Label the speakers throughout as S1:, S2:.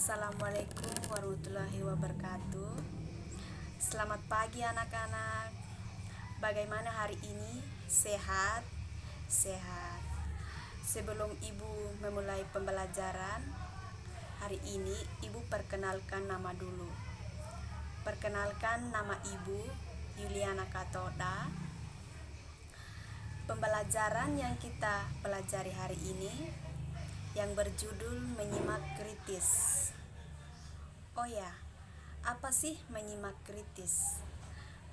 S1: Assalamualaikum warahmatullahi wabarakatuh. Selamat pagi anak-anak. Bagaimana hari ini? Sehat? Sehat. Sebelum Ibu memulai pembelajaran hari ini, Ibu perkenalkan nama dulu. Perkenalkan, nama Ibu Yuliana Katoda. Pembelajaran yang kita pelajari hari ini yang berjudul menyimak kritis. Oh ya, apa sih menyimak kritis?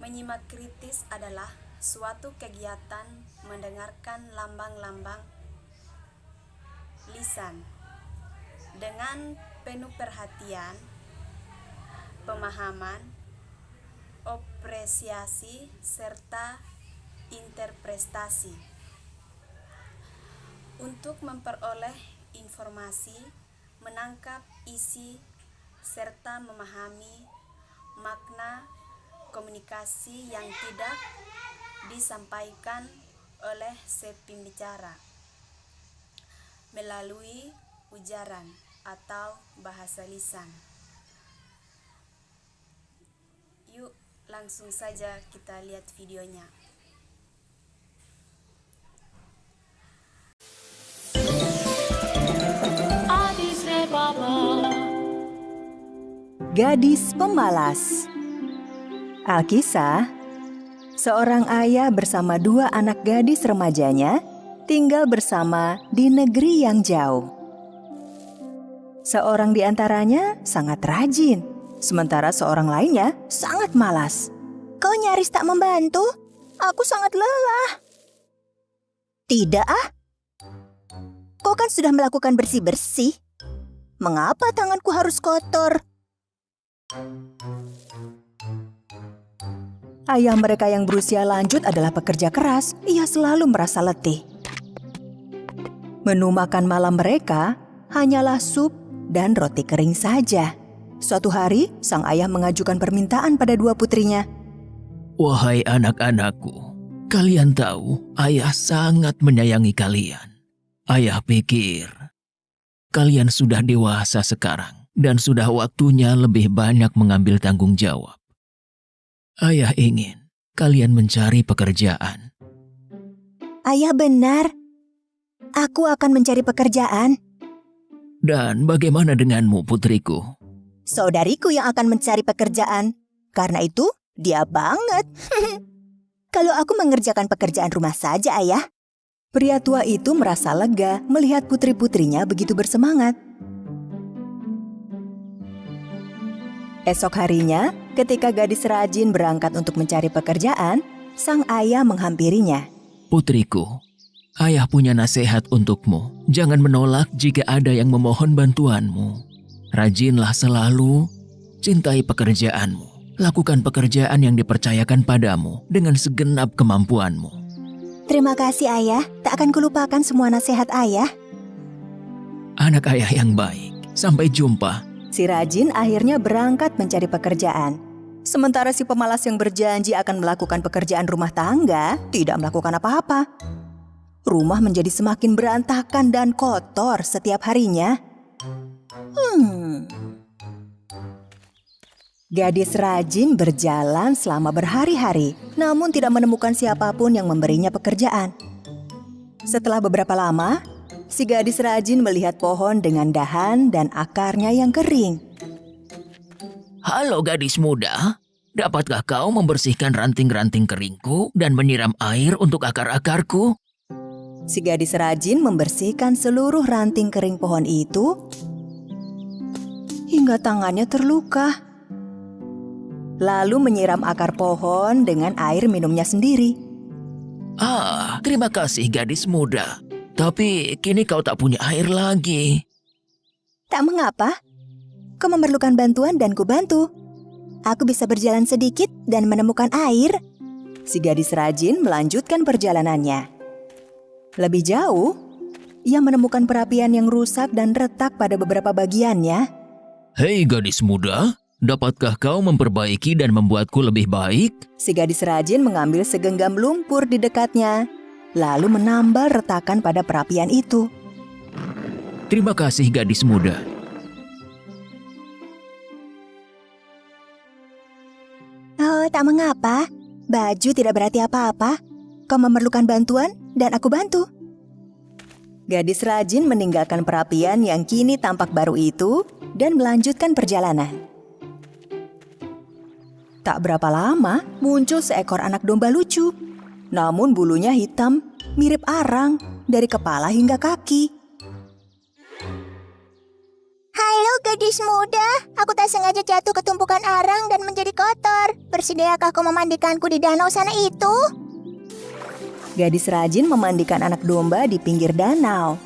S1: Menyimak kritis adalah suatu kegiatan mendengarkan lambang-lambang lisan dengan penuh perhatian, pemahaman, apresiasi, serta interpretasi untuk memperoleh informasi, menangkap isi, serta memahami makna komunikasi yang tidak disampaikan oleh si pembicara melalui ujaran atau bahasa lisan. Yuk, langsung saja kita lihat videonya.
S2: Gadis Pemalas. Alkisah, seorang ayah bersama dua anak gadis remajanya tinggal bersama di negeri yang jauh. Seorang di antaranya sangat rajin, sementara seorang lainnya sangat malas.
S3: Kau nyaris tak membantu? Aku sangat lelah. Tidak ah. Kau kan sudah melakukan bersih-bersih. Mengapa tanganku harus kotor?
S2: Ayah mereka yang berusia lanjut adalah pekerja keras. Ia selalu merasa letih. Menu makan malam mereka hanyalah sup dan roti kering saja. Suatu hari, sang ayah mengajukan permintaan pada dua putrinya.
S4: Wahai anak-anakku, kalian tahu ayah sangat menyayangi kalian. Ayah pikir kalian sudah dewasa sekarang dan sudah waktunya lebih banyak mengambil tanggung jawab. Ayah ingin kalian mencari pekerjaan.
S3: Ayah benar. Aku akan mencari pekerjaan.
S4: Dan bagaimana denganmu, putriku?
S3: Saudariku yang akan mencari pekerjaan. Karena itu, dia banget. Kalau aku mengerjakan pekerjaan rumah saja, ayah.
S2: Pria tua itu merasa lega melihat putri-putrinya begitu bersemangat. Esok harinya, ketika gadis rajin berangkat untuk mencari pekerjaan, sang ayah menghampirinya.
S4: Putriku, ayah punya nasihat untukmu. Jangan menolak jika ada yang memohon bantuanmu. Rajinlah selalu, cintai pekerjaanmu. Lakukan pekerjaan yang dipercayakan padamu dengan segenap kemampuanmu.
S3: Terima kasih, ayah. Tak akan kulupakan semua nasihat ayah.
S4: Anak ayah yang baik, sampai jumpa.
S2: Si rajin akhirnya berangkat mencari pekerjaan. Sementara si pemalas yang berjanji akan melakukan pekerjaan rumah tangga tidak melakukan apa-apa. Rumah menjadi semakin berantakan dan kotor setiap harinya. Gadis rajin berjalan selama berhari-hari, namun tidak menemukan siapapun yang memberinya pekerjaan. Setelah beberapa lama, si gadis rajin melihat pohon dengan dahan dan akarnya yang kering.
S4: Halo gadis muda, dapatkah kau membersihkan ranting-ranting keringku dan menyiram air untuk akar-akarku?
S2: Si gadis rajin membersihkan seluruh ranting kering pohon itu hingga tangannya terluka. Lalu menyiram akar pohon dengan air minumnya sendiri.
S4: Terima kasih gadis muda. Tapi kini kau tak punya air lagi.
S3: Tak mengapa. Kau memerlukan bantuan dan kubantu. Aku bisa berjalan sedikit dan menemukan air.
S2: Si gadis rajin melanjutkan perjalanannya. Lebih jauh, ia menemukan perapian yang rusak dan retak pada beberapa bagiannya.
S4: Hei gadis muda, dapatkah kau memperbaiki dan membuatku lebih baik?
S2: Si gadis rajin mengambil segenggam lumpur di dekatnya, lalu menambal retakan pada perapian itu.
S4: Terima kasih gadis muda.
S3: Oh, tak mengapa. Baju tidak berarti apa-apa. Kau memerlukan bantuan dan aku bantu.
S2: Gadis rajin meninggalkan perapian yang kini tampak baru itu dan melanjutkan perjalanan. Tak berapa lama, muncul seekor anak domba lucu. Namun bulunya hitam, mirip arang, dari kepala hingga kaki.
S3: Halo gadis muda, aku tak sengaja jatuh ke tumpukan arang dan menjadi kotor. Bersediakah kau memandikanku di danau sana itu?
S2: Gadis rajin memandikan anak domba di pinggir danau.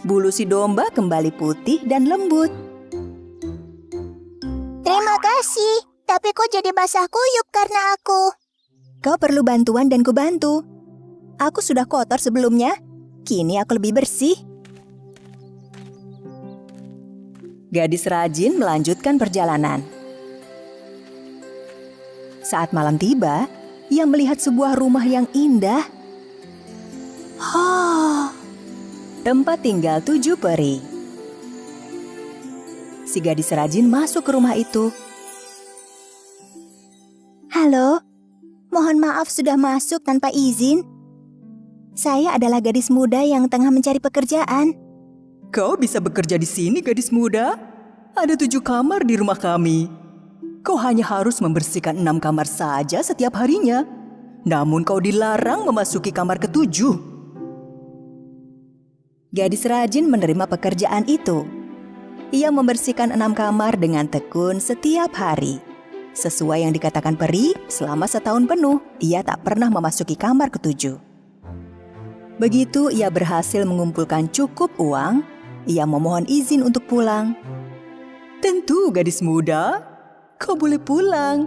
S2: Bulu si domba kembali putih dan lembut.
S3: Terima kasih, tapi kau jadi basah kuyup karena aku. Kau perlu bantuan dan kubantu. Aku sudah kotor sebelumnya, kini aku lebih bersih.
S2: Gadis rajin melanjutkan perjalanan. Saat malam tiba, ia melihat sebuah rumah yang indah. Tempat tinggal 7 peri. Si gadis rajin masuk ke rumah itu.
S3: Halo, mohon maaf sudah masuk tanpa izin. Saya adalah gadis muda yang tengah mencari pekerjaan.
S2: Kau bisa bekerja di sini, gadis muda? Ada 7 kamar di rumah kami. Kau hanya harus membersihkan 6 kamar saja setiap harinya. Namun kau dilarang memasuki kamar ke-7. Gadis rajin menerima pekerjaan itu. Ia membersihkan 6 kamar dengan tekun setiap hari. Sesuai yang dikatakan peri, selama setahun penuh, ia tak pernah memasuki kamar ke-7. Begitu ia berhasil mengumpulkan cukup uang, ia memohon izin untuk pulang. Tentu, gadis muda. Kau boleh pulang.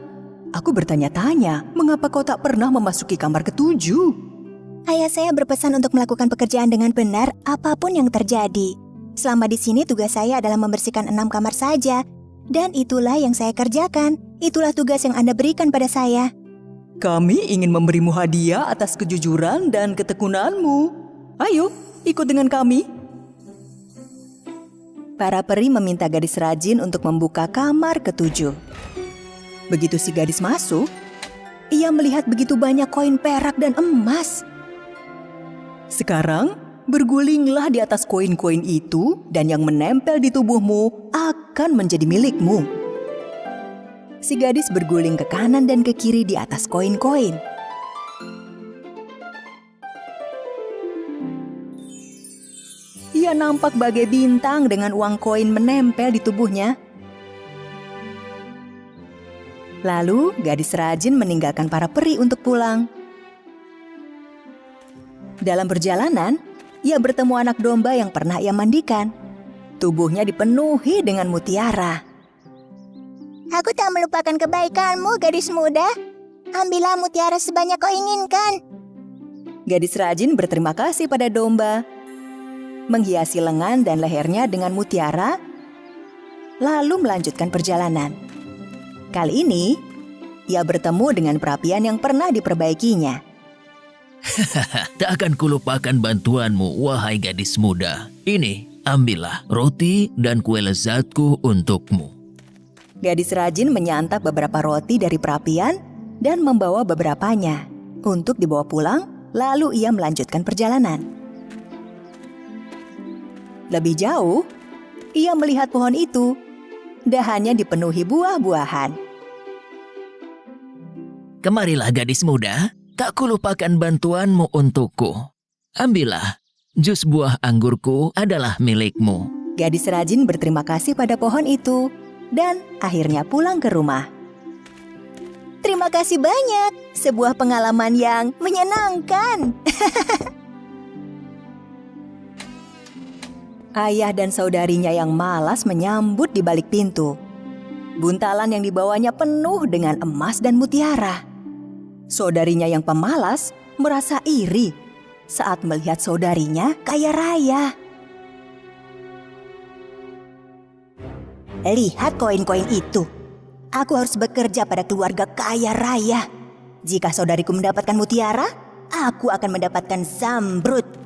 S2: Aku bertanya-tanya, mengapa kau tak pernah memasuki kamar ke-7?
S3: Ayah saya berpesan untuk melakukan pekerjaan dengan benar apapun yang terjadi. Selama di sini tugas saya adalah membersihkan 6 kamar saja. Dan itulah yang saya kerjakan. Itulah tugas yang Anda berikan pada saya.
S2: Kami ingin memberimu hadiah atas kejujuran dan ketekunanmu. Ayo, ikut dengan kami. Para peri meminta gadis rajin untuk membuka kamar ke-7. Begitu si gadis masuk, ia melihat begitu banyak koin perak dan emas. Sekarang, bergulinglah di atas koin-koin itu dan yang menempel di tubuhmu akan menjadi milikmu. Si gadis berguling ke kanan dan ke kiri di atas koin-koin. Ia nampak bagai bintang dengan uang koin menempel di tubuhnya. Lalu, gadis rajin meninggalkan para peri untuk pulang. Dalam perjalanan, ia bertemu anak domba yang pernah ia mandikan. Tubuhnya dipenuhi dengan mutiara.
S3: Aku tak melupakan kebaikanmu, gadis muda. Ambillah mutiara sebanyak kau inginkan.
S2: Gadis rajin berterima kasih pada domba, menghiasi lengan dan lehernya dengan mutiara, lalu melanjutkan perjalanan. Kali ini, ia bertemu dengan perapian yang pernah diperbaikinya.
S4: Tak akan kulupakan bantuanmu, wahai gadis muda. Ini, ambillah roti dan kue lezatku untukmu.
S2: Gadis rajin menyantap beberapa roti dari perapian dan membawa beberapanya untuk dibawa pulang, lalu ia melanjutkan perjalanan. Lebih jauh, ia melihat pohon itu. Dahannya dipenuhi buah-buahan.
S4: Kemarilah gadis muda, tak kulupakan bantuanmu untukku. Ambillah, jus buah anggurku adalah milikmu.
S2: Gadis rajin berterima kasih pada pohon itu dan akhirnya pulang ke rumah.
S3: Terima kasih banyak, sebuah pengalaman yang menyenangkan.
S2: Ayah dan saudarinya yang malas menyambut di balik pintu. Buntalan yang dibawanya penuh dengan emas dan mutiara. Saudarinya yang pemalas merasa iri saat melihat saudarinya kaya raya.
S3: Lihat koin-koin itu. Aku harus bekerja pada keluarga kaya raya. Jika saudariku mendapatkan mutiara, aku akan mendapatkan zamrud.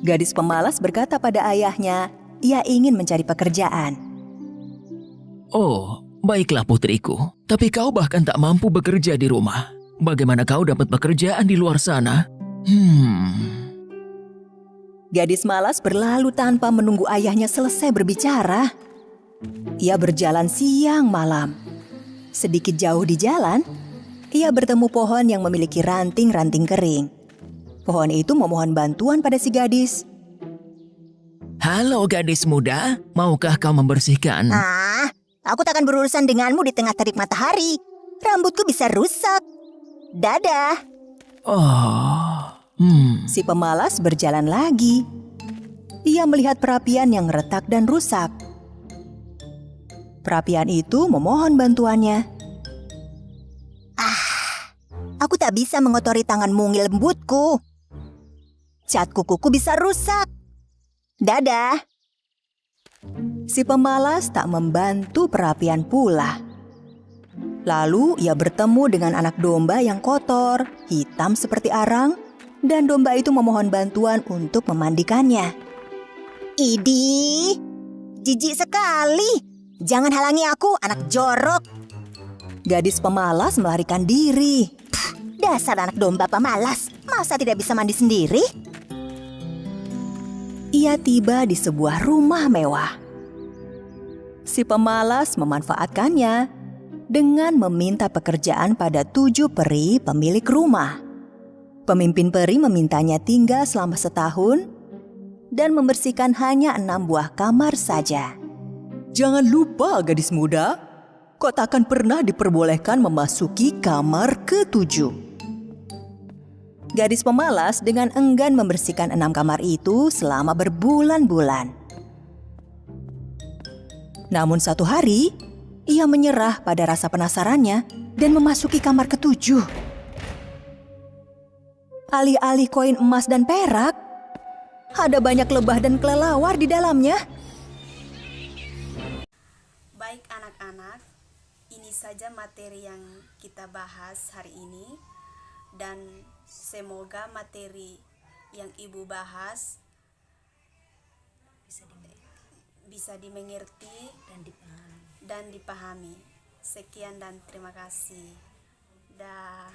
S2: Gadis pemalas berkata pada ayahnya, ia ingin mencari pekerjaan.
S4: Oh, Baiklah putriku, tapi kau bahkan tak mampu bekerja di rumah. Bagaimana kau dapat pekerjaan di luar sana?
S2: Gadis malas berlalu tanpa menunggu ayahnya selesai berbicara. Ia berjalan siang malam. Sedikit jauh di jalan, ia bertemu pohon yang memiliki ranting-ranting kering. Pohon itu memohon bantuan pada si gadis.
S4: Halo gadis muda, maukah kau membersihkan?
S3: Aku takkan berurusan denganmu di tengah terik matahari. Rambutku bisa rusak. Dadah.
S2: Si pemalas berjalan lagi. Ia melihat perapian yang retak dan rusak. Perapian itu memohon bantuannya.
S3: Aku tak bisa mengotori tangan mungil lembutku. Cat kukuku bisa rusak. Dadah.
S2: Si pemalas tak membantu perapian pula. Lalu ia bertemu dengan anak domba yang kotor, hitam seperti arang, dan domba itu memohon bantuan untuk memandikannya.
S3: Idih, jijik sekali. Jangan halangi aku, anak jorok.
S2: Gadis pemalas melarikan diri.
S3: Dasar anak domba pemalas. Masa tidak bisa mandi sendiri?
S2: Ia tiba di sebuah rumah mewah. Si pemalas memanfaatkannya dengan meminta pekerjaan pada 7 peri pemilik rumah. Pemimpin peri memintanya tinggal selama setahun dan membersihkan hanya 6 buah kamar saja. Jangan lupa gadis muda, kau takkan pernah diperbolehkan memasuki kamar ke-7. Gadis pemalas dengan enggan membersihkan 6 kamar itu selama berbulan-bulan. Namun satu hari, ia menyerah pada rasa penasarannya dan memasuki kamar ke-7. Alih-alih koin emas dan perak, ada banyak lebah dan kelelawar di dalamnya.
S1: Baik anak-anak, ini saja materi yang kita bahas hari ini. Dan semoga materi yang Ibu bahas bisa dimengerti dan dipahami. Sekian dan terima kasih. Dah.